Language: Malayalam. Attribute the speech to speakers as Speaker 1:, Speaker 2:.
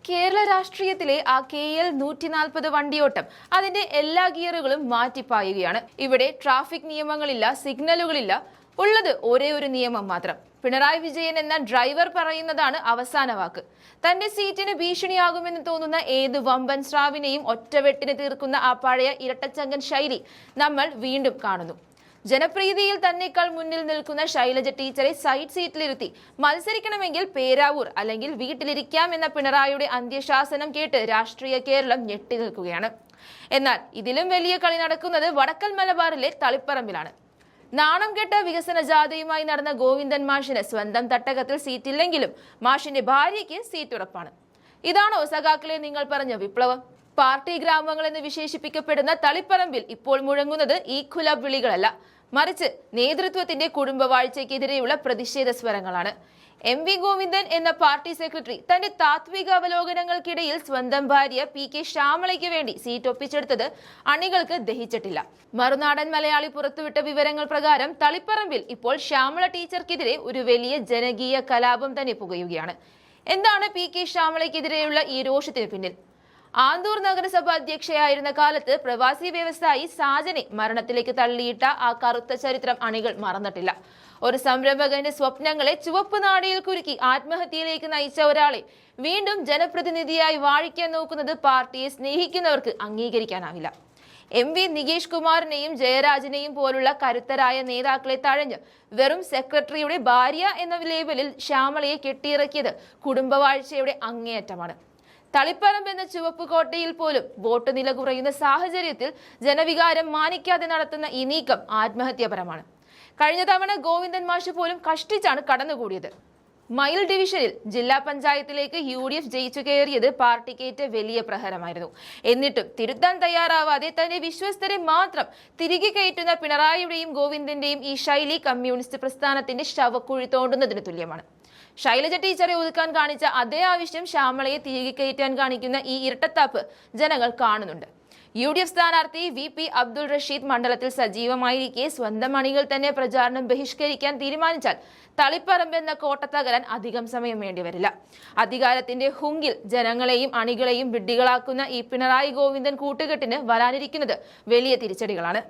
Speaker 1: കേരള രാഷ്ട്രീയത്തിലെ ആ KL 140 വണ്ടിയോട്ടം അതിന്റെ എല്ലാ ഗിയറുകളും മാറ്റിപ്പായുകയാണ്. ഇവിടെ ട്രാഫിക് നിയമങ്ങളില്ല, സിഗ്നലുകളില്ല, ഉള്ളത് ഒരേ ഒരു നിയമം മാത്രം. പിണറായി വിജയൻ എന്ന ഡ്രൈവർ പറയുന്നതാണ് അവസാന വാക്ക്. തന്റെ സീറ്റിന് ഭീഷണിയാകുമെന്ന് തോന്നുന്ന ഏത് വമ്പൻ സ്രാവിനെയും ഒറ്റവെട്ടിന് തീർക്കുന്ന ആ പഴയ ഇരട്ടച്ചങ്കൻ ശൈലി നമ്മൾ വീണ്ടും കാണുന്നു. ജനപ്രീതിയിൽ തന്നെക്കാൾ മുന്നിൽ നിൽക്കുന്ന ശൈലജ ടീച്ചറെ സൈഡ് സീറ്റിലിരുത്തി മത്സരിക്കണമെങ്കിൽ പേരാവൂർ അല്ലെങ്കിൽ വീട്ടിലിരിക്കാം എന്ന പിണറായിയുടെ അന്ത്യശാസനം കേട്ട് രാഷ്ട്രീയ കേരളം ഞെട്ടി നിൽക്കുകയാണ്. എന്നാൽ ഇതിലും വലിയ കളി നടക്കുന്നത് വടക്കൻ മലബാറിലെ തളിപ്പറമ്പിലാണ്. നാണം കെട്ട വികസന ജാഥയുമായി നടന്ന ഗോവിന്ദൻ മാഷിന് സ്വന്തം തട്ടകത്തിൽ സീറ്റില്ലെങ്കിലും മാഷിന്റെ ഭാര്യയ്ക്ക് സീറ്റ് ഉറപ്പാണ്. ഇതാണോ സഖാക്കളെ നിങ്ങൾ പറഞ്ഞ വിപ്ലവം? പാർട്ടി ഗ്രാമങ്ങൾ എന്ന് വിശേഷിപ്പിക്കപ്പെടുന്ന തളിപ്പറമ്പിൽ ഇപ്പോൾ മുഴങ്ങുന്നത് ഈ ഖുലബ് വിളികളല്ല, മറിച്ച് നേതൃത്വത്തിന്റെ കുടുംബവാഴ്ചയ്ക്കെതിരെയുള്ള പ്രതിഷേധ സ്വരങ്ങളാണ്. MV ഗോവിന്ദൻ എന്ന പാർട്ടി സെക്രട്ടറി തന്റെ താത്വിക അവലോകനങ്ങൾക്കിടയിൽ സ്വന്തം ഭാര്യ PK ശ്യാമളയ്ക്ക് വേണ്ടി സീറ്റ് ഒപ്പിച്ചെടുത്തത് അണികൾക്ക് ദഹിച്ചിട്ടില്ല. മറുനാടൻ മലയാളി പുറത്തുവിട്ട വിവരങ്ങൾ പ്രകാരം തളിപ്പറമ്പിൽ ഇപ്പോൾ ശ്യാമള ടീച്ചർക്കെതിരെ ഒരു വലിയ ജനകീയ കലാപം തന്നെ പുകയുകയാണ്. എന്താണ് PK ശ്യാമളയ്ക്കെതിരെയുള്ള ഈ രോഷത്തിന് പിന്നിൽ? ആന്തൂർ നഗരസഭ അധ്യക്ഷയായിരുന്ന കാലത്ത് പ്രവാസി വ്യവസായി സാജനെ മരണത്തിലേക്ക് തള്ളിയിട്ട ആ കറുത്ത ചരിത്രം അണികൾ മറന്നിട്ടില്ല. ഒരു സംരംഭകന്റെ സ്വപ്നങ്ങളെ ചുവപ്പ് നാടിയിൽ കുരുക്കി ആത്മഹത്യയിലേക്ക് നയിച്ച ഒരാളെ വീണ്ടും ജനപ്രതിനിധിയായി വാഴിക്കാൻ നോക്കുന്നത് പാർട്ടിയെ സ്നേഹിക്കുന്നവർക്ക് അംഗീകരിക്കാനാവില്ല. MV നികേഷ് കുമാറിനെയും ജയരാജനെയും പോലുള്ള കരുത്തരായ നേതാക്കളെ തഴഞ്ഞ് വെറും സെക്രട്ടറിയുടെ ഭാര്യ എന്ന ലേബലിൽ ശ്യാമളയെ കെട്ടിയിറക്കിയത് കുടുംബവാഴ്ചയുടെ അങ്ങേയറ്റമാണ്. തളിപ്പറമ്പ് എന്ന ചുവപ്പ് കോട്ടയിൽ പോലും വോട്ട് നില കുറയുന്ന സാഹചര്യത്തിൽ ജനവികാരം മാനിക്കാതെ നടത്തുന്ന ഈ നീക്കം ആത്മഹത്യാപരമാണ്. കഴിഞ്ഞ തവണ ഗോവിന്ദൻ മാഷ് പോലും കഷ്ടിച്ചാണ് കടന്നുകൂടിയത്. മയിൽ ഡിവിഷനിൽ ജില്ലാ പഞ്ചായത്തിലേക്ക് UDF ജയിച്ചു കയറിയത് പാർട്ടിക്കേറ്റ വലിയ പ്രഹരമായിരുന്നു. എന്നിട്ടും തിരുത്താൻ തയ്യാറാവാതെ തന്റെ വിശ്വസ്തരെ മാത്രം തിരികെ കയറ്റുന്ന പിണറായിയുടെയും ഗോവിന്ദന്റെയും ഈ ശൈലി കമ്മ്യൂണിസ്റ്റ് പ്രസ്ഥാനത്തിന്റെ ശവക്കുഴി തോണ്ടുന്നതിന് തുല്യമാണ്. ശൈലജ ടീച്ചറെ ഒതുക്കാൻ കാണിച്ച അതേ ആവശ്യം ശ്യാമളയെ തിരികെ കയറ്റാൻ കാണിക്കുന്ന ഈ ഇരട്ടത്താപ്പ് ജനങ്ങൾ കാണുന്നുണ്ട്. UDF സ്ഥാനാർത്ഥി VP അബ്ദുൾ റഷീദ് മണ്ഡലത്തിൽ സജീവമായിരിക്കെ സ്വന്തം അണികൾ തന്നെ പ്രചാരണം ബഹിഷ്കരിക്കാൻ തീരുമാനിച്ചാൽ തളിപ്പറമ്പ് എന്ന കോട്ട തകരാൻ അധികം സമയം വേണ്ടിവരില്ല. അധികാരത്തിന്റെ ഹുങ്കിൽ ജനങ്ങളെയും അണികളെയും വിഡ്ഢികളാക്കുന്ന ഈ പിണറായി ഗോവിന്ദൻ കൂട്ടുകെട്ടിന് വരാനിരിക്കുന്നത് വലിയ തിരിച്ചടികളാണ്.